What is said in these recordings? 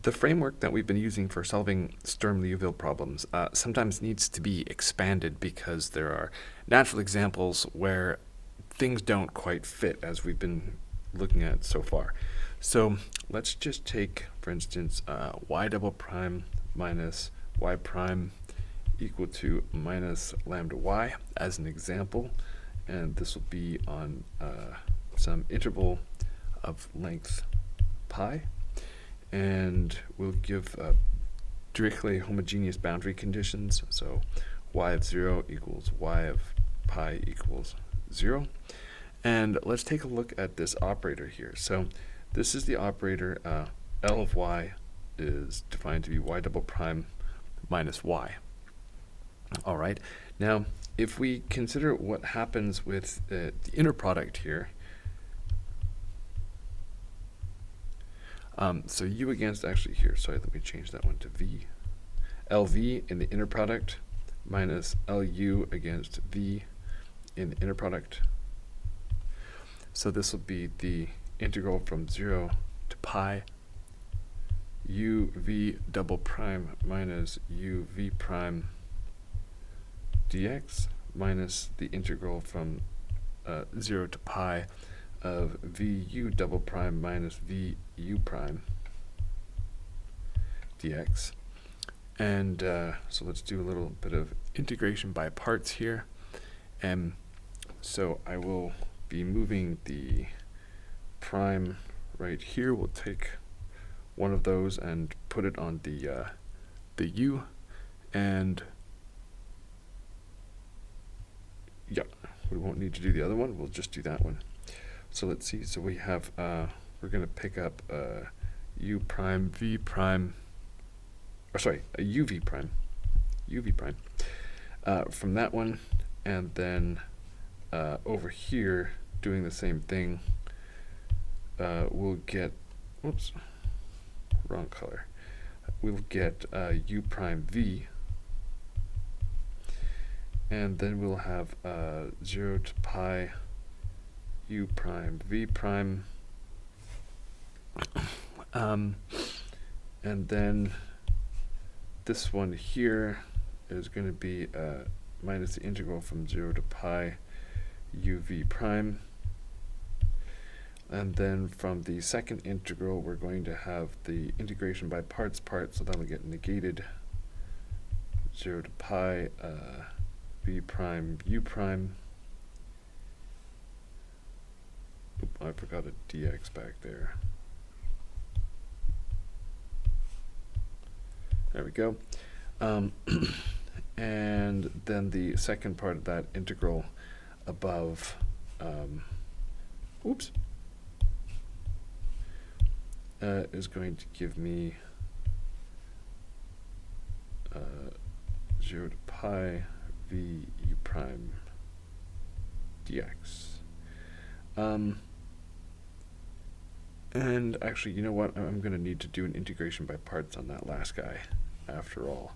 The framework that we've been using for solving Sturm Liouville problems sometimes needs to be expanded because there are natural examples where things don't quite fit as we've been looking at so far. So let's just take, for instance, y double prime minus y prime equal to minus lambda y as an example, and this will be on some interval of length pi, and we'll give directly homogeneous boundary conditions, so y of 0 equals y of pi equals 0. And let's take a look at this operator here. So this is the operator L of y is defined to be y double prime minus y. All right, now if we consider what happens with the inner product here, so u against, actually here, sorry, let me change that one to v. LV in the inner product minus LU against v in the inner product. So this will be the integral from 0 to pi uv double prime minus uv prime dx minus the integral from 0 to pi of vu double prime minus vu prime dx. And so let's do a little bit of integration by parts here. And so I will be moving the prime right here. We'll take one of those and put it on the u, and yeah, we won't need to do the other one. We'll just do that one. So let's see. So we have we're going to pick up u prime v prime, or sorry, a uv prime from that one, and then over here doing the same thing, we'll get, whoops, wrong color. We'll get u prime v, and then we'll have 0 to pi u prime v prime, and then this one here is going to be minus the integral from 0 to pi uv prime. And then from the second integral, we're going to have the integration by parts part, so that'll get negated. 0 to pi v prime u prime. Oop, I forgot a dx back there. There we go. And then the second part of that integral above, oops, is going to give me 0 to pi v u prime dx. And actually, you know what? I'm going to need to do an integration by parts on that last guy after all.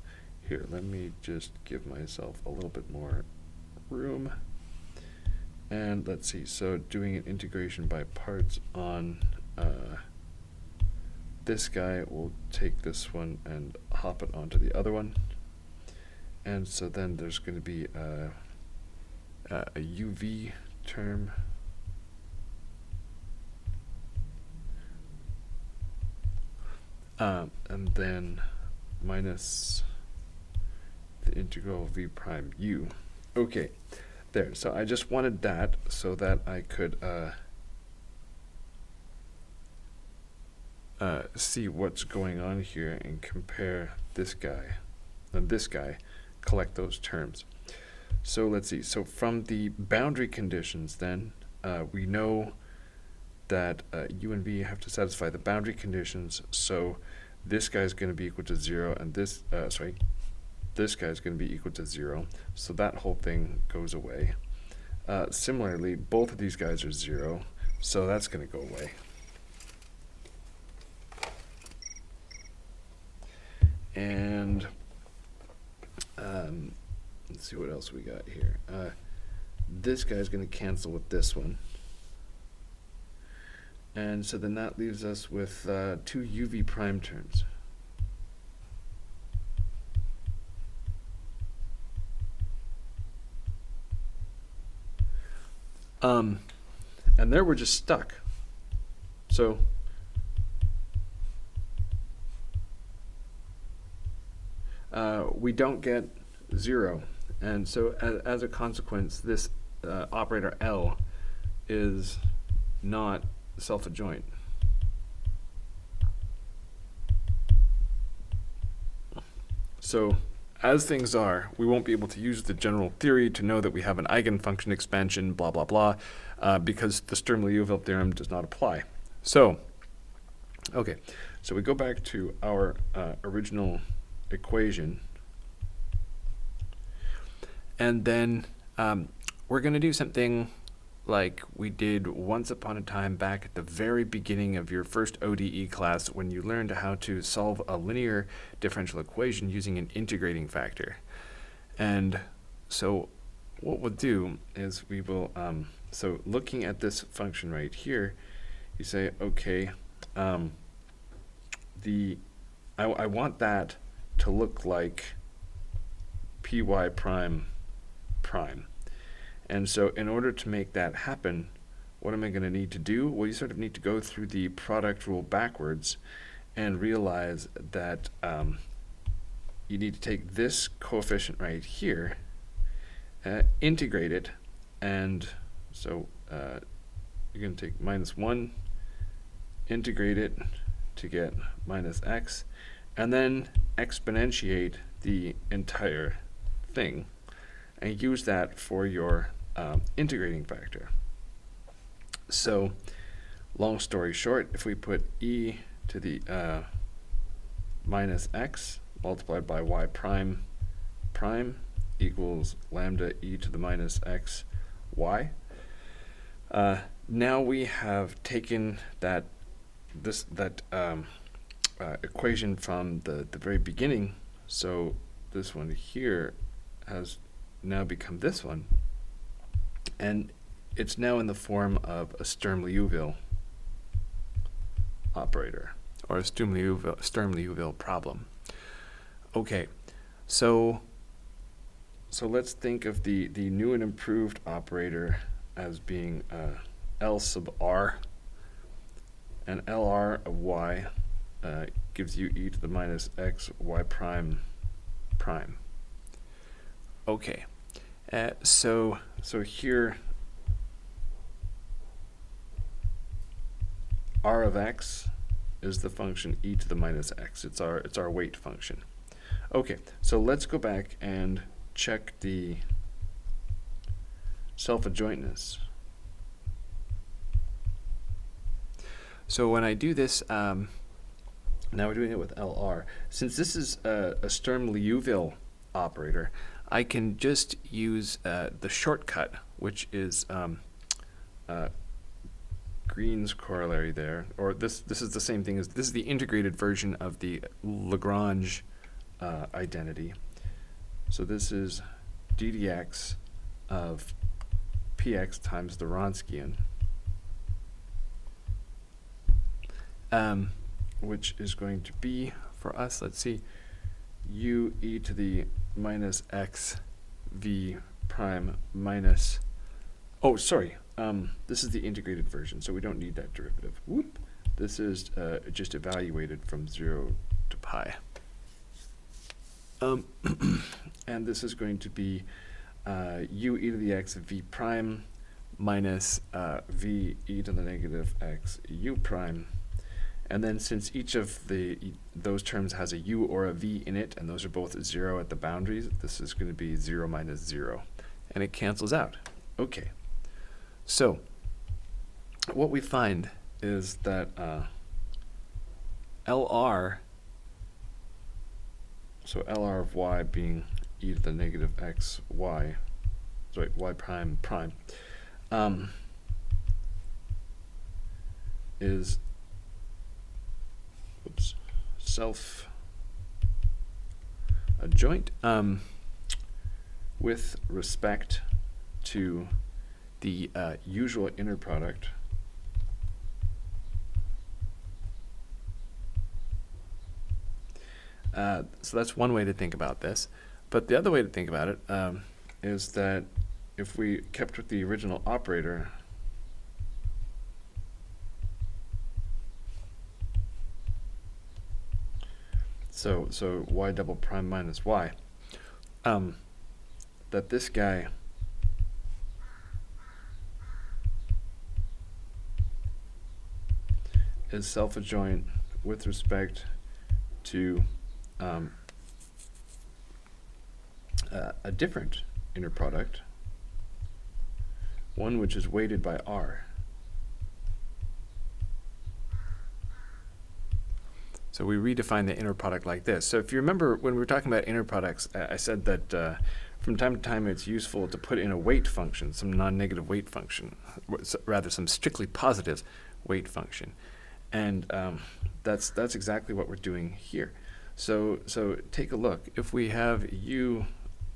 Here, let me just give myself a little bit more room. And let's see, so doing an integration by parts on this guy, we'll take this one and hop it onto the other one. And so then there's going to be a uv term. And then minus the integral v prime u. Okay, there. So I just wanted that so that I could see what's going on here and compare this guy and this guy, collect those terms. So let's see. So from the boundary conditions then, we know that u and v have to satisfy the boundary conditions, so this guy is going to be equal to 0, and this guy is going to be equal to 0, so that whole thing goes away. Similarly, both of these guys are 0, so that's going to go away. And let's see what else we got here. This guy is going to cancel with this one. And so then that leaves us with two uv prime terms. And there we're just stuck. So we don't get 0. And so as a consequence, this operator L is not self-adjoint. So as things are, we won't be able to use the general theory to know that we have an eigenfunction expansion, blah, blah, blah, because the Sturm Liouville theorem does not apply. So, okay, so we go back to our original equation, and then we're going to do something like we did once upon a time back at the very beginning of your first ODE class when you learned how to solve a linear differential equation using an integrating factor. And so what we'll do is we will, so looking at this function right here, you say, okay, I want that to look like py prime prime. And so in order to make that happen, what am I going to need to do? Well, you sort of need to go through the product rule backwards and realize that you need to take this coefficient right here, integrate it, and so you're going to take -1, integrate it to get minus x, and then exponentiate the entire thing and use that for your integrating factor. So long story short, if we put e to the minus x multiplied by y prime prime equals lambda e to the minus x y, now we have taken that equation from the very beginning. So this one here has now become this one, and it's now in the form of a Sturm Liouville operator, or a Sturm Liouville problem. Okay, so let's think of the new and improved operator as being L sub r, and Lr of y gives you e to the minus x y prime prime. Okay, so here r of x is the function e to the minus x. It's our weight function. Okay, so let's go back and check the self-adjointness. So when I do this, now we're doing it with Lr. Since this is a Sturm Liouville operator, I can just use the shortcut, which is Green's corollary there, or this is the same thing as, this is the integrated version of the Lagrange identity. So this is ddx of px times the Wronskian, which is going to be, for us, let's see, u e to the minus x v prime minus, oh, sorry, this is the integrated version, so we don't need that derivative. Whoop. This is just evaluated from 0 to pi. And this is going to be u e to the x v prime minus v e to the negative x u prime. And then since each of those terms has a u or a v in it, and those are both 0 at the boundaries, this is going to be 0 minus 0. And it cancels out. Okay. So what we find is that Lr, so Lr of y being e to the negative x y, sorry, y prime prime, is self-adjoint with respect to the usual inner product so that's one way to think about this. But the other way to think about it is that if we kept with the original operator, So y double prime minus y, that this guy is self-adjoint with respect to a different inner product, one which is weighted by R. So we redefine the inner product like this. So if you remember when we were talking about inner products, I said that from time to time it's useful to put in a weight function, some non-negative weight function, rather some strictly positive weight function. And that's exactly what we're doing here. So take a look. If we have U,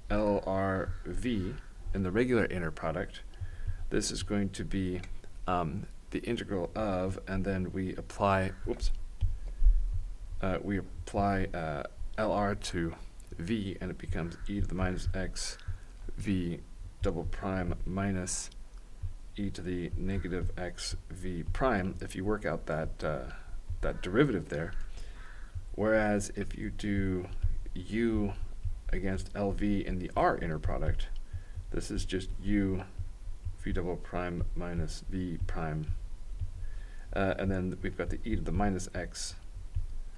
L, R, V in the regular inner product, this is going to be the integral of, and then we apply, LR to V, and it becomes e to the minus x V double prime minus e to the negative x V prime, if you work out that derivative there. Whereas if you do U against LV in the R inner product, this is just U V double prime minus V prime. And then we've got the e to the minus x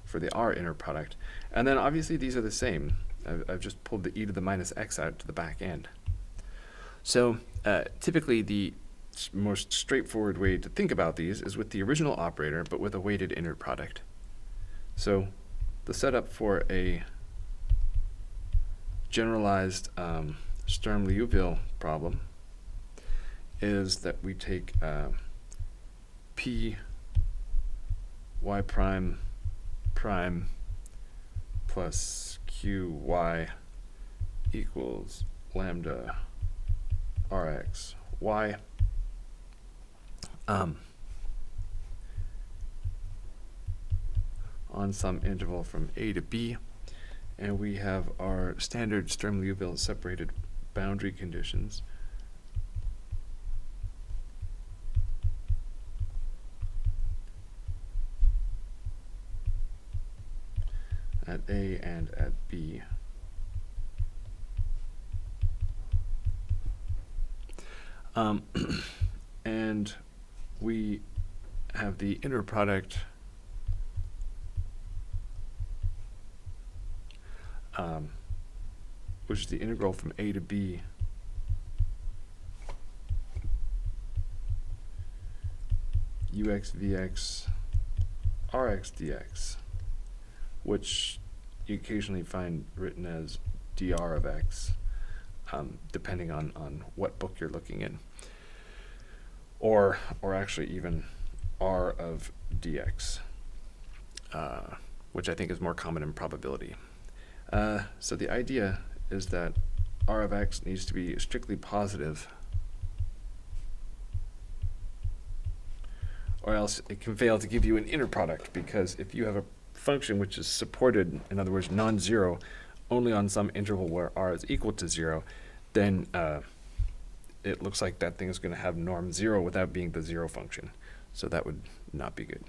for the R inner product. And then obviously these are the same. I've just pulled the e to the minus x out to the back end. So typically the most straightforward way to think about these is with the original operator, but with a weighted inner product. So the setup for a generalized Sturm Liouville problem is that we take p y prime prime plus q y equals lambda rx y. On some interval from a to b, and we have our standard Sturm Liouville separated boundary conditions. At A and at B. And we have the inner product which is the integral from A to B ux vx rx dx, which you occasionally find written as dr of x, depending on what book you're looking in, or actually even r of dx, which I think is more common in probability. So the idea is that r of x needs to be strictly positive, or else it can fail to give you an inner product, because if you have a function which is supported, in other words non-zero, only on some interval where r is equal to 0, then it looks like that thing is going to have norm 0 without being the 0 function. So that would not be good.